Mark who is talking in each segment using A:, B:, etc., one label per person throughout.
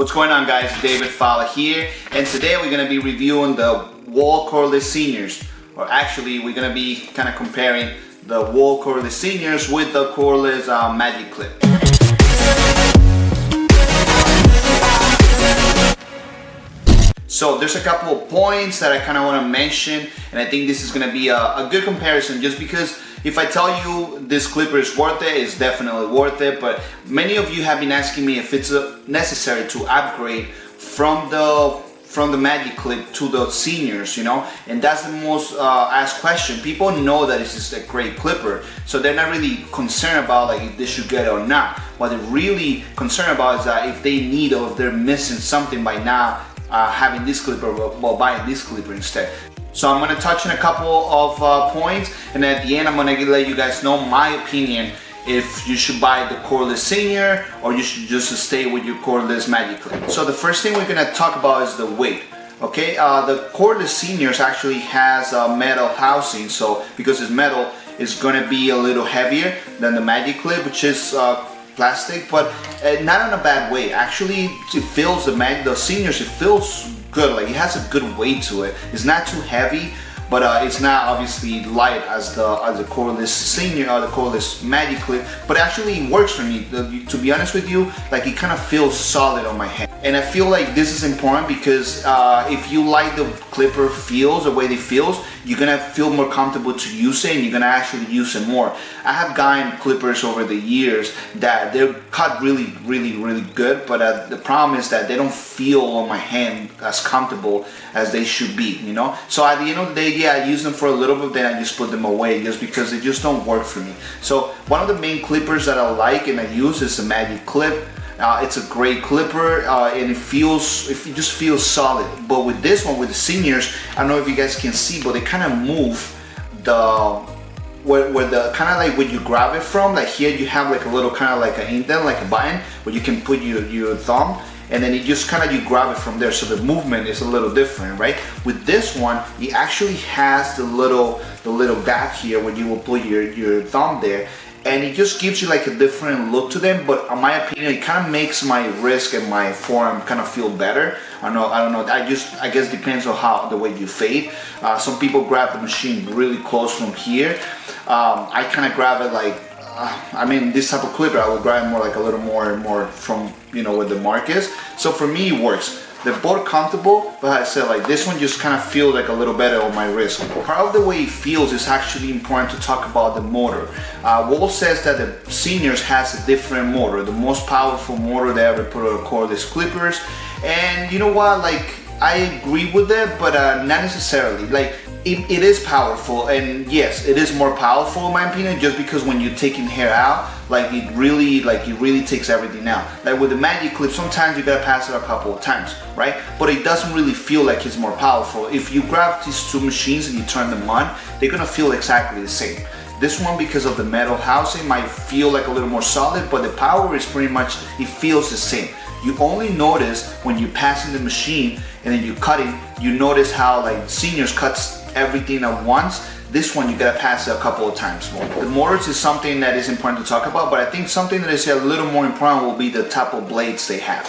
A: What's going on, guys? David Fowler here, and today we're going to be reviewing the Wahl Cordless Seniors, or actually we're going to be kind of comparing the Wahl Cordless Seniors with the Cordless Magic Clip. So there's a couple of points that I kind of want to mention, and I think this is going to be a good comparison, just because if I tell you this clipper is worth it, it's definitely worth it. But many of you have been asking me if it's necessary to upgrade from the Magic Clip to the Seniors, you know, and that's the most asked question. People know that it's just a great clipper, so they're not really concerned about like if they should get it or not. What they're really concerned about is that if they need or if they're missing something by now having this clipper, well, buying this clipper instead. So I'm going to touch on a couple of points, and at the end I'm going to let you guys know my opinion if you should buy the Cordless Senior or you should just stay with your Cordless Magic Clip. So the first thing we're going to talk about is the weight. Okay, the Cordless Seniors actually has a metal housing, so because it's metal, it's going to be a little heavier than the Magic Clip, which is plastic, but not in a bad way. Actually, it feels the Seniors, it feels good. Like it has a good weight to it. It's not too heavy, but it's not obviously light as the Cordless Senior or the Cordless Magic Clip. But actually, it works for me. To be honest with you, like it kind of feels solid on my hand. And I feel like this is important because if you like the clipper feels, the way it feels, you're gonna feel more comfortable to use it, and you're gonna actually use it more. I have gotten clippers over the years that they're cut really good, but the problem is that they don't feel on my hand as comfortable as they should be, you know. So at the end of the day, yeah, I use them for a little bit, then I just put them away just because they just don't work for me. So one of the main clippers that I like and I use is the Magic Clip. It's a great clipper, and it just feels solid. But with this one, with the Seniors, I don't know if you guys can see, but they kind of move where the kind of like when you grab it from, like here you have like a little kind of like an indent, like a button where you can put your thumb, and then it just kind of you grab it from there. So the movement is a little different, right? With this one, it actually has the little back here where you will put your thumb there. And it just gives you like a different look to them, but in my opinion, it kind of makes my wrist and my forearm kind of feel better. I don't know. I guess depends on the way you fade. Some people grab the machine really close from here. I kind of grab it like, I mean, this type of clipper, I would grab it more like a little more from, you know, where the mark is. So for me, it works. They're both comfortable, but I said like this one just kind of feels like a little better on my wrist. Part of the way it feels is actually important to talk about the motor. Wahl says that the Seniors has a different motor, the most powerful motor they ever put on cordless clippers. And you know what, like I agree with that, but not necessarily. Like it is powerful, and yes, it is more powerful in my opinion, just because when you're taking hair out, like it really takes everything out. Like with the Magic Clip, sometimes you gotta pass it a couple of times, right? But it doesn't really feel like it's more powerful. If you grab these two machines and you turn them on, they're gonna feel exactly the same. This one, because of the metal housing, might feel like a little more solid, but the power is pretty much, it feels the same. You only notice when you're passing the machine and then you're cutting, you notice how like Seniors cuts everything at once. This one you gotta pass it a couple of times more. The motors is something that is important to talk about, but I think something that is a little more important will be the type of blades they have.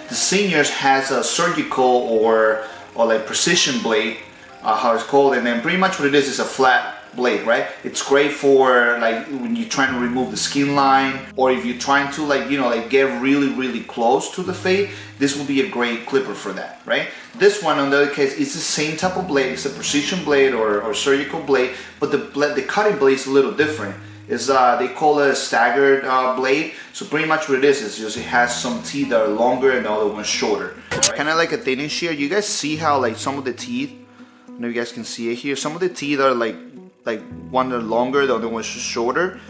A: The Seniors has a surgical or like precision blade, how it's called, and then pretty much what it is a flat blade, right? It's great for like when you're trying to remove the skin line, or if you're trying to like, you know, like get really close to the fade. This will be a great clipper for that, right? This one, on the other case, is the same type of blade. It's a precision blade or surgical blade, but the cutting blade is a little different. It's they call it a staggered blade. So pretty much what it is just it has some teeth that are longer and the other one's shorter. Right? Kind of like a thinning shear. You guys see how like some of the teeth, I don't know if you guys can see it here, some of the teeth are like one are longer, the other one's shorter.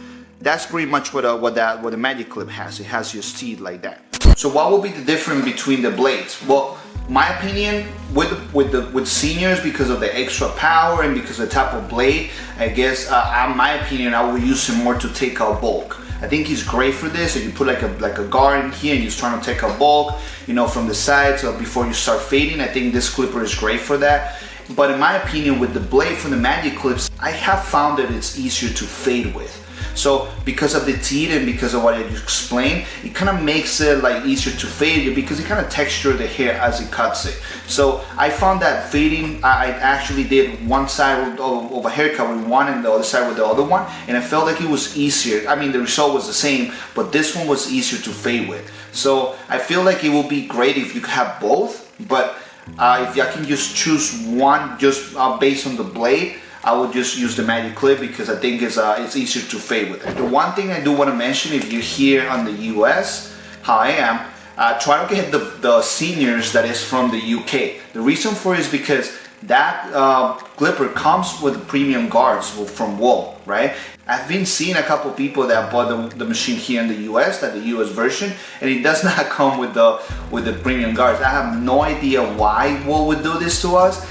A: That's pretty much what the Magic Clip has. It has your teeth like that. So what will be the difference between the blades? Well, my opinion with Seniors, because of the extra power and because of the type of blade, I guess in my opinion I will use him more to take out bulk. I think he's great for this. If you put like a guard in here and you're trying to take out bulk, you know, from the sides before you start fading, I think this clipper is great for that. But in my opinion, with the blade from the Magic Clips, I have found that it's easier to fade with. So because of the teeth and because of what I just explained, it kind of makes it like easier to fade it because it kind of texture the hair as it cuts it. So I found that fading, I actually did one side of a haircut with one and the other side with the other one, and I felt like it was easier. I mean, the result was the same, but this one was easier to fade with. So I feel like it will be great if you have both, but if I can just choose one just based on the blade, I would just use the magic clip because I think it's easier to fade with it. The one thing I do want to mention, if you're here on the US, how I am, try to get the seniors that is from the UK. The reason for it is because that clipper comes with premium guards from Wahl, right? I've been seeing a couple people that bought the machine here in the US, that the US version, and it does not come with the premium guards. I have no idea why Wahl would do this to us.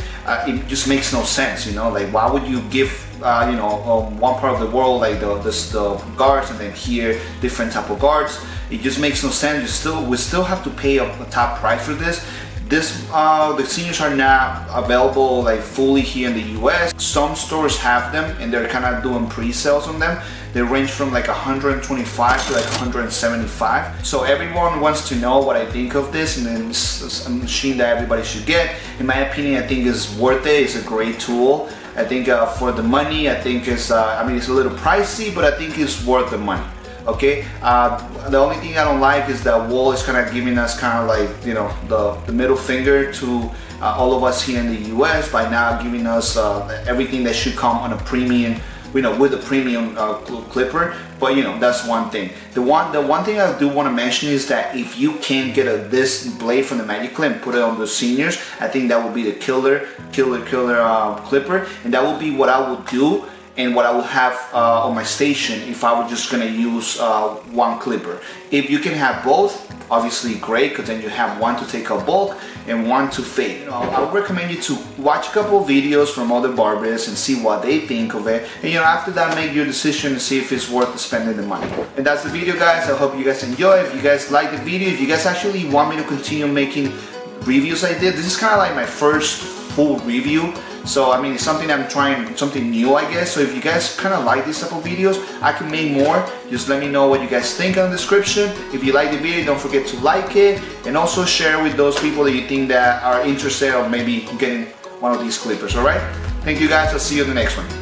A: It just makes no sense, you know. Like, why would you give one part of the world like the guards, and then here different type of guards? It just makes no sense. We still have to pay a top price for this. The seniors are not available like fully here in the US. Some stores have them and they're kind of doing pre-sales on them. They range from like 125 to like 175. So everyone wants to know what I think of this, and then it's a machine that everybody should get. In my opinion, I think it's worth it. It's a great tool. I think for the money, I think it's it's a little pricey, but I think it's worth the money. Okay, the only thing I don't like is that Wahl is kind of giving us kind of like, you know, the middle finger to all of us here in the US by now giving us everything that should come on a premium, you know, with a premium clipper. But you know, that's one thing. The one thing I do want to mention is that if you can get this blade from the Magic Clip and put it on the seniors, I think that will be the killer clipper, and that will be what I would do and what I will have on my station if I were just gonna use one clipper. If you can have both, obviously great, because then you have one to take out bulk and one to fade. You know, I would recommend you to watch a couple of videos from other barbers and see what they think of it, and you know, after that, make your decision and see if it's worth spending the money. And that's the video, guys. I hope you guys enjoy. If you guys like the video, if you guys actually want me to continue making reviews I did, this is kind of like my first full review. So I mean, it's something I'm trying, something new, I guess. So if you guys kind of like these type of videos, I can make more. Just let me know what you guys think in the description. If you like the video, don't forget to like it, and also share with those people that you think that are interested of maybe getting one of these clippers. All right? Thank you, guys. I'll see you in the next one.